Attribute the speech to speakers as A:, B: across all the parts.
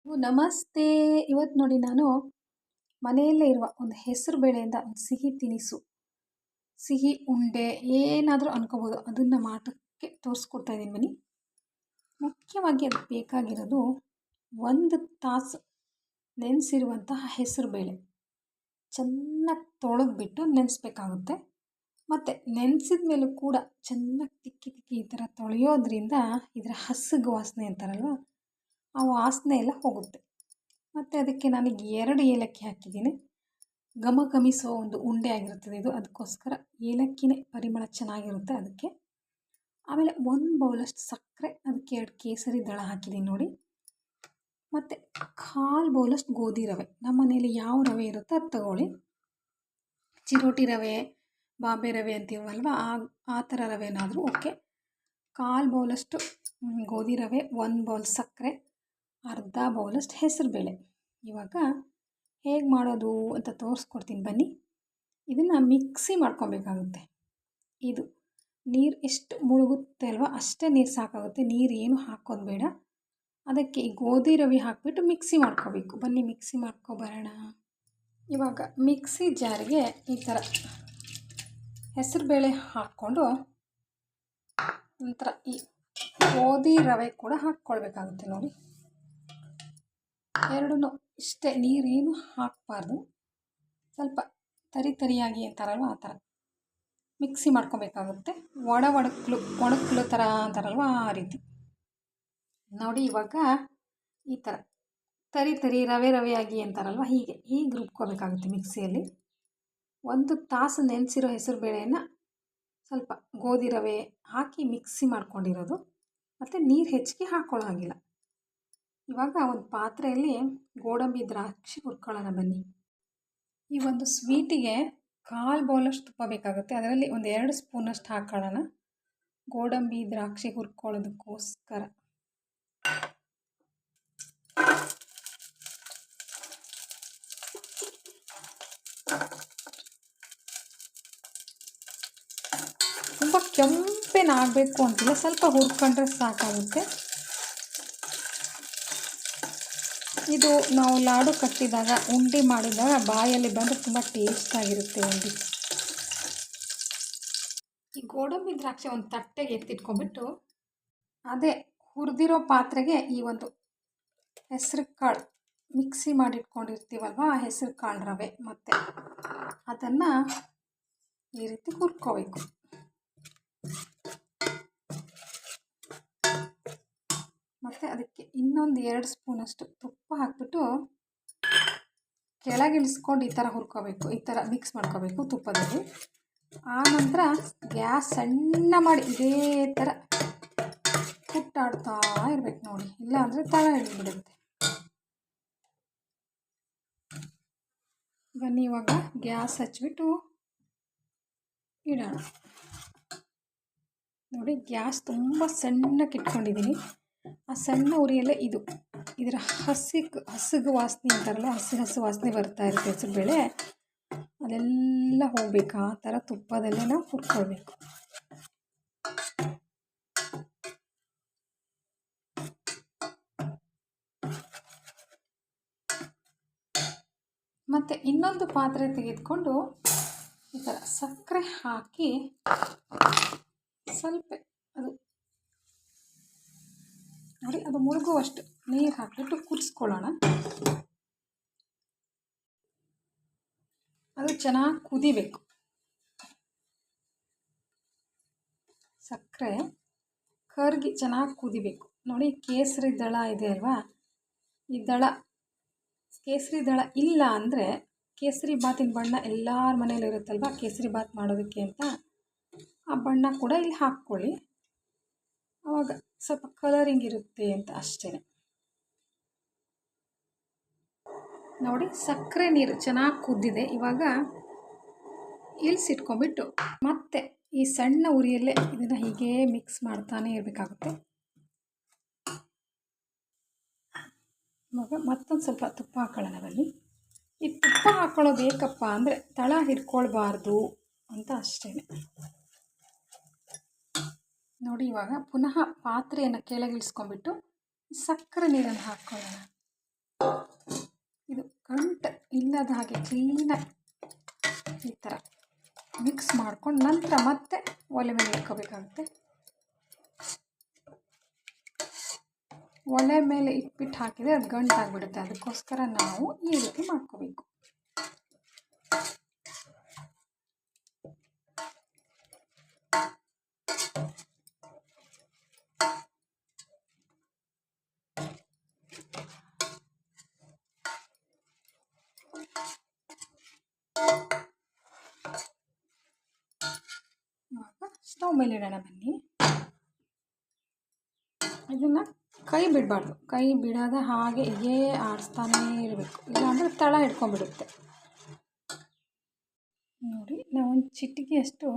A: ನಮಸ್ತೆ. ಇವತ್ತು ನೋಡಿ ನಾನು ಮನೆಯಲ್ಲೇ ಇರುವ ಒಂದು ಹೆಸರು ಬೇಳೆಯಿಂದ ಒಂದು ಸಿಹಿ ತಿನಿಸು, ಸಿಹಿ ಉಂಡೆ ಏನಾದರೂ ಅನ್ಕೋಬೋದು. ಅದನ್ನು ಮಾಡೋಕ್ಕೆ ತೋರಿಸ್ಕೊಡ್ತಾ ಇದ್ದೀನಿ ಬನ್ನಿ. ಮುಖ್ಯವಾಗಿ ಅದಕ್ಕೆ ಬೇಕಾಗಿರೋದು 1 ತಾಸು ನೆನೆಸಿರುವಂತಹ ಹೆಸರು ಬೇಳೆ. ಚೆನ್ನಾಗಿ ತೊಳೆದ್ಬಿಟ್ಟು ನೆನೆಸ್ಬೇಕಾಗುತ್ತೆ. ಮತ್ತು ನೆನೆಸಿದ ಮೇಲೂ ಕೂಡ ಚೆನ್ನಾಗಿ ತಿಕ್ಕಿ ಈ ಥರ ತೊಳೆಯೋದ್ರಿಂದ ಇದರ ಹಸಿಗೆ ವಾಸನೆ ಅಂತಾರಲ್ವ, ಆ ವಾಸನೆ ಎಲ್ಲ ಹೋಗುತ್ತೆ. ಮತ್ತು ಅದಕ್ಕೆ ನಾನೀಗ 2 ಏಲಕ್ಕಿ ಹಾಕಿದ್ದೀನಿ. ಘಮಿಸೋ ಒಂದು ಉಂಡೆ ಆಗಿರುತ್ತದೆ ಇದು, ಅದಕ್ಕೋಸ್ಕರ ಏಲಕ್ಕಿನೇ ಪರಿಮಳ ಚೆನ್ನಾಗಿರುತ್ತೆ ಅದಕ್ಕೆ. ಆಮೇಲೆ 1 ಬೌಲಷ್ಟು ಸಕ್ಕರೆ, ಅದಕ್ಕೆ 2 ಕೇಸರಿ ದಳ ಹಾಕಿದ್ದೀನಿ ನೋಡಿ. ಮತ್ತು 1/4 ಬೌಲಷ್ಟು ಗೋಧಿ ರವೆ. ನಮ್ಮ ಮನೇಲಿ ಯಾವ ರವೆ ಇರುತ್ತೋ ಅದು ತಗೊಳ್ಳಿ. ಚಿರೋಟಿ ರವೆ, ಬಾಂಬೆ ರವೆ ಅಂತೀವಲ್ವ, ಆ ಥರ ರವೆನಾದರೂ ಓಕೆ. 1/4 ಬೌಲಷ್ಟು ಗೋಧಿ ರವೆ, 1 ಬೌಲ್ ಸಕ್ಕರೆ, ಅರ್ಧ ಬೌಲಷ್ಟು ಹೆಸರುಬೇಳೆ. ಇವಾಗ ಹೇಗೆ ಮಾಡೋದು ಅಂತ ತೋರಿಸ್ಕೊಡ್ತೀನಿ ಬನ್ನಿ. ಇದನ್ನು ಮಿಕ್ಸಿ ಮಾಡ್ಕೊಬೇಕಾಗುತ್ತೆ. ಇದು ನೀರು ಎಷ್ಟು ಮುಳುಗುತ್ತೆ ಅಲ್ವ ಅಷ್ಟೇ ನೀರು ಸಾಕಾಗುತ್ತೆ, ನೀರು ಏನು ಹಾಕೋದು ಬೇಡ. ಅದಕ್ಕೆ ಈ ಗೋಧಿ ರವೆ ಹಾಕಿಬಿಟ್ಟು ಮಿಕ್ಸಿ ಮಾಡ್ಕೋಬೇಕು. ಬನ್ನಿ ಮಿಕ್ಸಿ ಮಾಡ್ಕೊಬರೋಣ. ಇವಾಗ ಮಿಕ್ಸಿ ಜಾರಿಗೆ ಈ ಥರ ಹೆಸರುಬೇಳೆ ಹಾಕ್ಕೊಂಡು ನಂತರ ಈ ಗೋಧಿ ರವೆ ಕೂಡ ಹಾಕ್ಕೊಳ್ಬೇಕಾಗುತ್ತೆ ನೋಡಿ. ಎರಡೂ ಇಷ್ಟೇ, ನೀರೇನು ಹಾಕಬಾರ್ದು. ಸ್ವಲ್ಪ ತರಿಯಾಗಿ ಅಂತಾರಲ್ವ ಆ ಥರ ಮಿಕ್ಸಿ ಮಾಡ್ಕೊಬೇಕಾಗುತ್ತೆ. ಒಣಕ್ಲು ಥರ ಅಂತಾರಲ್ವ ಆ ರೀತಿ ನೋಡಿ. ಇವಾಗ ಈ ಥರ ತರಿ ರವೆಯಾಗಿ ಅಂತಾರಲ್ವ ಹೀಗೆ ರುಬ್ಕೋಬೇಕಾಗುತ್ತೆ ಮಿಕ್ಸಿಯಲ್ಲಿ. 1 ತಾಸು ನೆನೆಸಿರೋ ಹೆಸರು ಬೇಳೆಯನ್ನು ಸ್ವಲ್ಪ ಗೋಧಿ ರವೆ ಹಾಕಿ ಮಿಕ್ಸಿ ಮಾಡ್ಕೊಂಡಿರೋದು, ಮತ್ತು ನೀರು ಹೆಚ್ಚಿಗೆ ಹಾಕ್ಕೊಳ್ಳೋ ಹಾಗಿಲ್ಲ. ಇವಾಗ ಒಂದು ಪಾತ್ರೆಯಲ್ಲಿ ಗೋಡಂಬಿ ದ್ರಾಕ್ಷಿ ಹುರ್ಕೊಳ್ಳೋಣ ಬನ್ನಿ. ಈ ಒಂದು ಸ್ವೀಟಿಗೆ 1/4 ಬೌಲಷ್ಟು ತುಪ್ಪ ಬೇಕಾಗುತ್ತೆ. ಅದರಲ್ಲಿ ಒಂದು 2 ಸ್ಪೂನಷ್ಟು ಹಾಕ್ಕೊಳ್ಳೋಣ, ಗೋಡಂಬಿ ದ್ರಾಕ್ಷಿ ಹುರ್ಕೊಳ್ಳೋದಕ್ಕೋಸ್ಕರ. ತುಂಬ ಕೆಂಪೇನಾಗಬೇಕು ಅಂತಿಲ್ಲ, ಸ್ವಲ್ಪ ಹುರ್ಕೊಂಡ್ರೆ ಸಾಕಾಗುತ್ತೆ. ಇದು ನಾವು ಲಾಡು ಕಟ್ಟಿದಾಗ, ಉಂಡೆ ಮಾಡಿದಾಗ ಬಾಯಲ್ಲಿ ಬಂದರೆ ತುಂಬ ಟೇಸ್ಟಾಗಿರುತ್ತೆ ಉಂಡೆ. ಈ ಗೋಡಂಬಿ ದ್ರಾಕ್ಷಿ ಒಂದು ತಟ್ಟೆಗೆ ಎತ್ತಿಟ್ಕೊಂಡ್ಬಿಟ್ಟು ಅದೇ ಹುರಿದಿರೋ ಪಾತ್ರೆಗೆ ಈ ಒಂದು ಹೆಸರು ಕಾಳು ಮಿಕ್ಸಿ ಮಾಡಿಟ್ಕೊಂಡಿರ್ತೀವಲ್ವ, ಆ ಹೆಸರು ಕಾಳು ರವೆ ಮತ್ತು ಅದನ್ನು ಈ ರೀತಿ ಹುರ್ಕೋಬೇಕು. ಮತ್ತು ಅದಕ್ಕೆ ಇನ್ನೊಂದು 2 ಸ್ಪೂನಷ್ಟು ತುಪ್ಪ ಹಾಕ್ಬಿಟ್ಟು ಕೆಳಗಿಳಿಸ್ಕೊಂಡು ಈ ಥರ ಹುರ್ಕೋಬೇಕು, ಈ ಥರ ಮಿಕ್ಸ್ ಮಾಡ್ಕೋಬೇಕು ತುಪ್ಪದಲ್ಲಿ. ಆನಂತರ ಗ್ಯಾಸ್ ಸಣ್ಣ ಮಾಡಿ ಇದೇ ಥರ ಕುಟ್ಟಾಡ್ತಾ ಇರಬೇಕು ನೋಡಿ, ಇಲ್ಲಾಂದರೆ ತಳ ಹಿಡಿದ್ಬಿಡುತ್ತೆ. ಬನ್ನಿ ಇವಾಗ ಗ್ಯಾಸ್ ಹಚ್ಬಿಟ್ಟು ಇಡೋಣ ನೋಡಿ. ಗ್ಯಾಸ್ ತುಂಬ ಸಣ್ಣಕ್ಕೆ ಇಟ್ಕೊಂಡಿದ್ದೀನಿ. ಆ ಸಣ್ಣ ಉರಿಯಲ್ಲೇ ಇದರ ಹಸಿಗೆ ವಾಸನೆ ಅಂತಾರಲ್ಲ, ಹಸಿ ವಾಸನೆ ಬರ್ತಾ ಇರುತ್ತೆ ಹೆಸರುಬೇಳೆ, ಅದೆಲ್ಲ ಹೋಗ್ಬೇಕು. ಆ ಥರ ತುಪ್ಪದಲ್ಲೇ ನಾವು ಹುರ್ಕೊಳ್ಬೇಕು. ಮತ್ತು ಇನ್ನೊಂದು ಪಾತ್ರೆ ತೆಗೆದುಕೊಂಡು ಈ ಥರ ಸಕ್ಕರೆ ಹಾಕಿ ಸ್ವಲ್ಪ ಅದು ನೋಡಿ, ಅದು ಮುಳುಗುವಷ್ಟು ನೀರು ಹಾಕಿಬಿಟ್ಟು ಕುದಿಸ್ಕೊಳ್ಳೋಣ. ಅದು ಚೆನ್ನಾಗಿ ಕುದಿಬೇಕು. ಸಕ್ಕರೆ ಕರ್ಗಿ ಚೆನ್ನಾಗಿ ಕುದಿಬೇಕು ನೋಡಿ. ಕೇಸರಿ ದಳ ಇದೆ ಅಲ್ವಾ, ಈ ದಳ ಕೇಸರಿ ದಳ ಇಲ್ಲ ಅಂದರೆ ಕೇಸರಿ ಬಾತಿನ ಬಣ್ಣ ಎಲ್ಲರ ಮನೇಲಿ ಇರುತ್ತಲ್ವ, ಕೇಸರಿ ಬಾತ್ ಮಾಡೋದಕ್ಕೆ ಅಂತ ಆ ಬಣ್ಣ ಕೂಡ ಇಲ್ಲಿ ಹಾಕ್ಕೊಳ್ಳಿ. ಆವಾಗ ಸ್ವಲ್ಪ ಕಲರಿಂಗ್ ಇರುತ್ತೆ ಅಂತ ಅಷ್ಟೇ ನೋಡಿ. ಸಕ್ಕರೆ ನೀರು ಚೆನ್ನಾಗಿ ಕುದ್ದಿದೆ. ಇವಾಗ ಇಳಿಸಿಟ್ಕೊಂಡ್ಬಿಟ್ಟು ಮತ್ತೆ ಈ ಸಣ್ಣ ಉರಿಯಲ್ಲೇ ಇದನ್ನು ಹೀಗೆ ಮಿಕ್ಸ್ ಮಾಡ್ತಾನೆ ಇರಬೇಕಾಗುತ್ತೆ. ಇವಾಗ ಮತ್ತೊಂದು ಸ್ವಲ್ಪ ತುಪ್ಪ ಹಾಕೊಳ್ಳೋಣ ಬನ್ನಿ. ಈ ತುಪ್ಪ ಹಾಕ್ಕೊಳ್ಳೋದು ಏಕಪ್ಪ ಅಂದರೆ ತಳ ಹಿಡ್ಕೊಳ್ಬಾರ್ದು ಅಂತ ಅಷ್ಟೇ ನೋಡಿ. ಇವಾಗ ಪುನಃ ಪಾತ್ರೆಯನ್ನು ಕೆಳಗಿಳಿಸ್ಕೊಂಡ್ಬಿಟ್ಟು ಸಕ್ಕರೆ ನೀರನ್ನು ಹಾಕ್ಕೊಳ್ಳೋಣ. ಗಂಟು ಇಲ್ಲದ ಹಾಗೆ ಕ್ಲೀನಾಗಿ ಈ ಥರ ಮಿಕ್ಸ್ ಮಾಡ್ಕೊಂಡು ನಂತರ ಮತ್ತೆ ಒಲೆ ಮೇಲೆ ಇಟ್ಕೋಬೇಕಾಗುತ್ತೆ. ಒಲೆ ಮೇಲೆ ಇಟ್ಬಿಟ್ಟು ಹಾಕಿದರೆ ಅದು ಗಂಟಾಗಿಬಿಡುತ್ತೆ. ಅದಕ್ಕೋಸ್ಕರ ನಾವು ಈ ರೀತಿ ಮಾಡ್ಕೋಬೇಕು. ಇವಾಗ ಸ್ಟವ್ ಮೇಲೆ ಇಡೋಣ ಬನ್ನಿ. ಇದನ್ನು ಕೈ ಬಿಡಬಾರ್ದು, ಕೈ ಬಿಡೋದ ಹಾಗೆ ಹೀಗೇ ಆಡಿಸ್ತಾನೇ ಇರಬೇಕು, ಇಲ್ಲಾಂದರೆ ತಳ ಹಿಡ್ಕೊಂಡ್ಬಿಡುತ್ತೆ. ನೋಡಿ, ನಾವೊಂದು ಚಿಟಿಕೆಯಷ್ಟು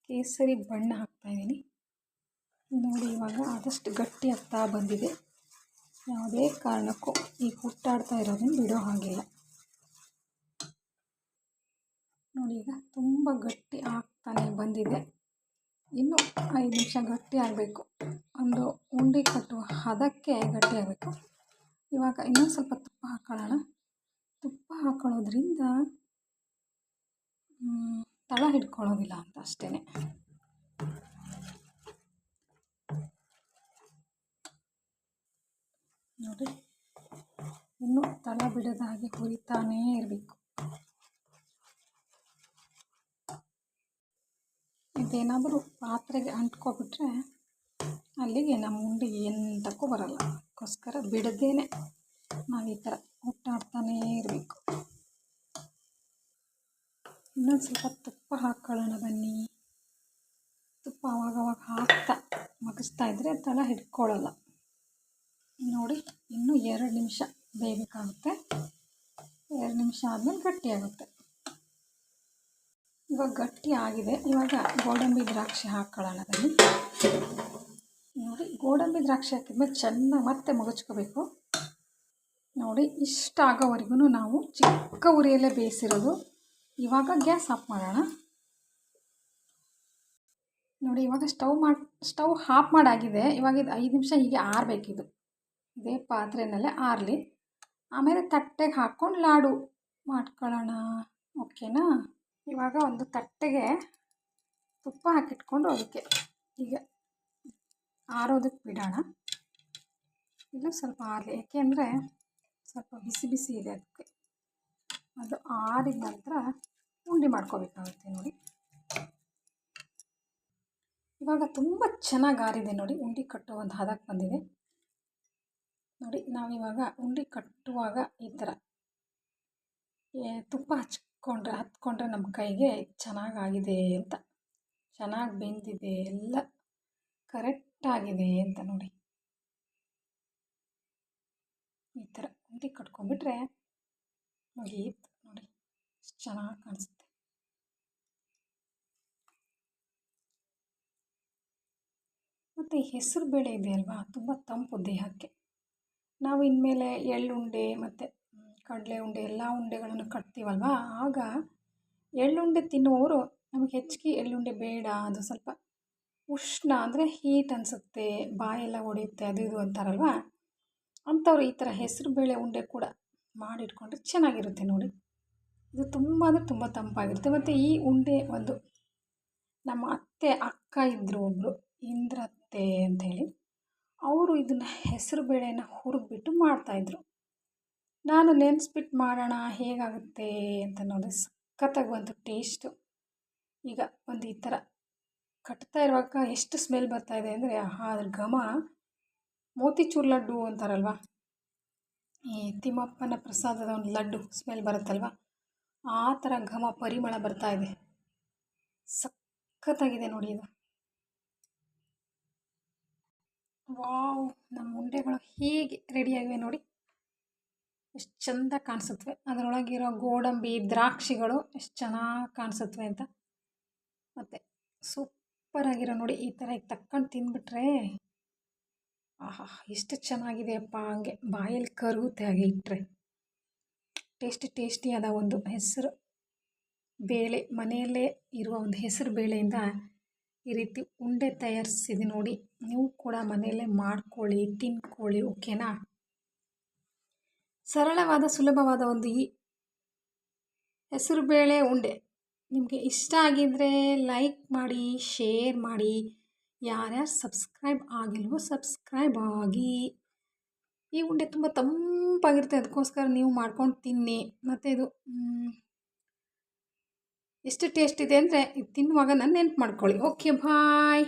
A: ಕೇಸರಿ ಬಣ್ಣ ಹಾಕ್ತಾಯಿದ್ದೀನಿ. ನೋಡಿ, ಇವಾಗ ಆದಷ್ಟು ಗಟ್ಟಿ ಆಗ್ತಾ ಬಂದಿದೆ. ಯಾವುದೇ ಕಾರಣಕ್ಕೂ ಈ ಹುಟ್ಟಾಡ್ತಾ ಇರೋದನ್ನು ಬಿಡೋ ಹಾಗಿಲ್ಲ. ನೋಡಿ, ಈಗ ತುಂಬ ಗಟ್ಟಿ ಆಗ್ತಾನೆ ಬಂದಿದೆ. ಇನ್ನೂ 5 ನಿಮಿಷ ಗಟ್ಟಿ ಆಗಬೇಕು. ಒಂದು ಉಂಡೆ ಕಟ್ಟುವ ಹದಕ್ಕೆ ಗಟ್ಟಿ ಆಗಬೇಕು. ಇವಾಗ ಇನ್ನೊಂದು ಸ್ವಲ್ಪ ತುಪ್ಪ ಹಾಕೊಳ್ಳೋಣ. ತುಪ್ಪ ಹಾಕೊಳ್ಳೋದ್ರಿಂದ ತಳ ಹಿಡ್ಕೊಳ್ಳೋದಿಲ್ಲ ಅಂತ ಅಷ್ಟೇ. ನೋಡಿ, ಇನ್ನೂ ತಳ ಬಿಡದ ಹಾಗೆ ಹುರಿತಾನೇ ಇರಬೇಕು. ಇದೇನಾದರೂ ಪಾತ್ರೆಗೆ ಅಂಟ್ಕೊಬಿಟ್ರೆ ಅಲ್ಲಿಗೆ ನಮ್ಮ ಉಂಡೆ ಎಂತಕ್ಕೂ ಬರಲ್ಲ. ಅದಕ್ಕೋಸ್ಕರ ಬಿಡದೇನೆ ನಾವು ಈ ಥರ ಹುಟ್ಟಾಡ್ತಾನೇ ಇರಬೇಕು. ಇನ್ನೊಂದು ಸ್ವಲ್ಪ ತುಪ್ಪ ಹಾಕ್ಕೊಳ್ಳೋಣ ಬನ್ನಿ. ತುಪ್ಪ ಆವಾಗವಾಗ ಹಾಕ್ತಾ ಮಗಿಸ್ತಾ ಇದ್ದರೆ ತಳ ಹಿಡ್ಕೊಳ್ಳಲ್ಲ. ನೋಡಿ, ಇನ್ನೂ 2 ನಿಮಿಷ ಬೇಯಬೇಕಾಗುತ್ತೆ. 2 ನಿಮಿಷ ಆದಮೇಲೆ ಗಟ್ಟಿಯಾಗುತ್ತೆ. ಇವಾಗ ಗಟ್ಟಿ ಆಗಿದೆ. ಇವಾಗ ಗೋಡಂಬಿ ದ್ರಾಕ್ಷಿ ಹಾಕ್ಕೊಳ್ಳೋಣ ಬನ್ನಿ. ನೋಡಿ, ಗೋಡಂಬಿ ದ್ರಾಕ್ಷಿ ಹಾಕಿದ್ಮೇಲೆ ಚೆನ್ನಾಗಿ ಮತ್ತೆ ಮಗಚ್ಕೋಬೇಕು. ನೋಡಿ, ಇಷ್ಟ ಆಗೋವರೆಗೂ ನಾವು ಚಿಕ್ಕ ಉರಿಯಲ್ಲೇ ಬೇಯಿಸಿರೋದು. ಇವಾಗ ಗ್ಯಾಸ್ ಆಫ್ ಮಾಡೋಣ. ನೋಡಿ, ಇವಾಗ ಸ್ಟವ್ ಆಫ್ ಮಾಡಾಗಿದೆ. ಇವಾಗ ಇದು 5 ನಿಮಿಷ ಹೀಗೆ ಆರಬೇಕಿದು. ಇದೇ ಪಾತ್ರೆಯಲ್ಲೇ ಆರಲಿ. ಆಮೇಲೆ ತಟ್ಟೆಗೆ ಹಾಕ್ಕೊಂಡು ಲಾಡು ಮಾಡ್ಕೊಳ್ಳೋಣ. ಓಕೆನಾ? ಇವಾಗ ಒಂದು ತಟ್ಟೆಗೆ ತುಪ್ಪ ಹಾಕಿಟ್ಕೊಂಡು ಅದಕ್ಕೆ ಹೀಗೆ ಆರೋದಕ್ಕೆ ಬಿಡೋಣ. ಇದು ಸ್ವಲ್ಪ ಆರಲಿ, ಏಕೆಂದರೆ ಸ್ವಲ್ಪ ಬಿಸಿ ಬಿಸಿ ಇದೆ. ಅದಕ್ಕೆ ಅದು ಆರಿದ ನಂತರ ಉಂಡೆ ಮಾಡ್ಕೋಬೇಕಾಗುತ್ತೆ. ನೋಡಿ, ಇವಾಗ ತುಂಬ ಚೆನ್ನಾಗಿ ಆರಿದೆ. ನೋಡಿ, ಉಂಡೆ ಕಟ್ಟೋ ಒಂದು ಹದಕ್ಕೆ ಬಂದಿದೆ. ನೋಡಿ, ನಾವಿವಾಗ ಉಂಡೆ ಕಟ್ಟುವಾಗ ಈ ಥರ ತುಪ್ಪ ಹತ್ಕೊಂಡ್ರೆ ನಮ್ಮ ಕೈಗೆ ಚೆನ್ನಾಗಾಗಿದೆ ಅಂತ, ಚೆನ್ನಾಗಿ ಬೆಂದಿದೆ, ಎಲ್ಲ ಕರೆಕ್ಟಾಗಿದೆ ಅಂತ. ನೋಡಿ, ಈ ಥರ ಉಂಡೆ ಕಟ್ಕೊಂಡ್ಬಿಟ್ರೆ ಮುಗೀತು. ನೋಡಿ, ಎಷ್ಟು ಚೆನ್ನಾಗಿ ಕಾಣಿಸುತ್ತೆ. ಮತ್ತು ಹೆಸರು ಬೇಳೆ ಇದೆ ಅಲ್ವಾ, ತುಂಬ ತಂಪು ದೇಹಕ್ಕೆ. ನಾವು ಇನ್ಮೇಲೆ ಎಳ್ಳುಂಡೆ ಮತ್ತು ಕಡಲೆ ಉಂಡೆ ಎಲ್ಲ ಉಂಡೆಗಳನ್ನು ಕಟ್ತೀವಲ್ವ, ಆಗ ಎಳ್ಳುಂಡೆ ತಿನ್ನುವವರು ನಮಗೆ ಹೆಚ್ಚಿಗೆ ಎಳ್ಳುಂಡೆ ಬೇಡ, ಅದು ಸ್ವಲ್ಪ ಉಷ್ಣ ಅಂದರೆ ಹೀಟ್ ಅನಿಸುತ್ತೆ, ಬಾಯೆಲ್ಲ ಒಡೆಯುತ್ತೆ, ಅದು ಇದು ಅಂತಾರಲ್ವ, ಅಂಥವ್ರು ಈ ಥರ ಹೆಸರು ಬೇಳೆ ಉಂಡೆ ಕೂಡ ಮಾಡಿಟ್ಕೊಂಡ್ರೆ ಚೆನ್ನಾಗಿರುತ್ತೆ. ನೋಡಿ, ಇದು ತುಂಬ ಅಂದರೆ ತುಂಬ ತಂಪಾಗಿರುತ್ತೆ. ಮತ್ತು ಈ ಉಂಡೆ ಒಂದು ನಮ್ಮ ಅಕ್ಕ ಇದ್ದರು ಒಬ್ಬರು, ಇಂದ್ರತ್ತೆ ಅಂಥೇಳಿ, ಅವರು ಇದನ್ನು ಹೆಸರು ಬೇಳೆನ ಹುರಿದ್ಬಿಟ್ಟು ಮಾಡ್ತಾಯಿದ್ರು. ನಾನು ನೆನೆಸ್ಬಿಟ್ಟು ಮಾಡೋಣ ಹೇಗಾಗುತ್ತೆ ಅಂತ ನೋಡಿ, ಸಖತ್ತಾಗಿ ಬಂತು ಟೇಸ್ಟು. ಈಗ ಒಂದು ಈ ಥರ ಕಟ್ತಾ ಇರುವಾಗ ಎಷ್ಟು ಸ್ಮೆಲ್ ಬರ್ತಾಯಿದೆ ಅಂದರೆ, ಅದ್ರ ಘಮ ಮೋತಿಚೂರ್ ಲಡ್ಡು ಅಂತಾರಲ್ವ, ಈ ತಿಮ್ಮಪ್ಪನ ಪ್ರಸಾದದ ಒಂದು ಲಡ್ಡು ಸ್ಮೆಲ್ ಬರುತ್ತಲ್ವ, ಆ ಥರ ಘಮ ಪರಿಮಳ ಬರ್ತಾಯಿದೆ. ಸಖತ್ತಾಗಿದೆ ನೋಡಿ ಇದು. ವಾವ್, ನಮ್ಮ ಉಂಡೆಗಳು ಹೀಗೆ ರೆಡಿಯಾಗಿವೆ ನೋಡಿ, ಎಷ್ಟು ಚೆಂದ ಕಾಣಿಸುತ್ತವೆ. ಅದರೊಳಗಿರೋ ಗೋಡಂಬಿ ದ್ರಾಕ್ಷಿಗಳು ಎಷ್ಟು ಚೆನ್ನಾಗಿ ಕಾಣಿಸುತ್ತವೆ ಅಂತ. ಮತ್ತು ಸೂಪರಾಗಿರೋ ನೋಡಿ, ಈ ಥರ ಈಗ ತಕ್ಕೊಂಡು ತಿಂದ್ಬಿಟ್ರೆ ಆಹಾ ಎಷ್ಟು ಚೆನ್ನಾಗಿದೆಯಪ್ಪ, ಹಂಗೆ ಬಾಯಲ್ಲಿ ಕರಗುತ್ತೆ ಹಾಗೆ ಇಟ್ಟರೆ. ಟೇಸ್ಟಿಯಾದ ಒಂದು ಹೆಸರು ಬೇಳೆ, ಮನೆಯಲ್ಲೇ ಇರುವ ಒಂದು ಹೆಸರು ಬೇಳೆಯಿಂದ ಈ ರೀತಿ ಉಂಡೆ ತಯಾರಿಸಿದೆ ನೋಡಿ. ನೀವು ಕೂಡ ಮನೆಯಲ್ಲೇ ಮಾಡ್ಕೊಳ್ಳಿ, ತಿನ್ಕೊಳ್ಳಿ. ಓಕೆನಾ? ಸರಳವಾದ ಸುಲಭವಾದ ಒಂದು ಈ ಹೆಸರುಬೇಳೆ ಉಂಡೆ ನಿಮಗೆ ಇಷ್ಟ ಆಗಿದ್ದರೆ ಲೈಕ್ ಮಾಡಿ, ಶೇರ್ ಮಾಡಿ. ಯಾರ್ಯಾರು ಸಬ್ಸ್ಕ್ರೈಬ್ ಆಗಿಲ್ವೋ ಸಬ್ಸ್ಕ್ರೈಬ್ ಆಗಿ. ಈ ಉಂಡೆ ತುಂಬ ತಂಪಾಗಿರುತ್ತೆ, ಅದಕ್ಕೋಸ್ಕರ ನೀವು ಮಾಡ್ಕೊಂಡು ತಿನ್ನಿ. ಮತ್ತು ಇದು ಎಷ್ಟು ಟೇಸ್ಟ್ ಇದೆ ಅಂದರೆ ಇದು ತಿನ್ನುವಾಗ ನಾನು ನೆನ್ಪು ಮಾಡ್ಕೊಳ್ಳಿ. ಓಕೆ ಬಾಯ್.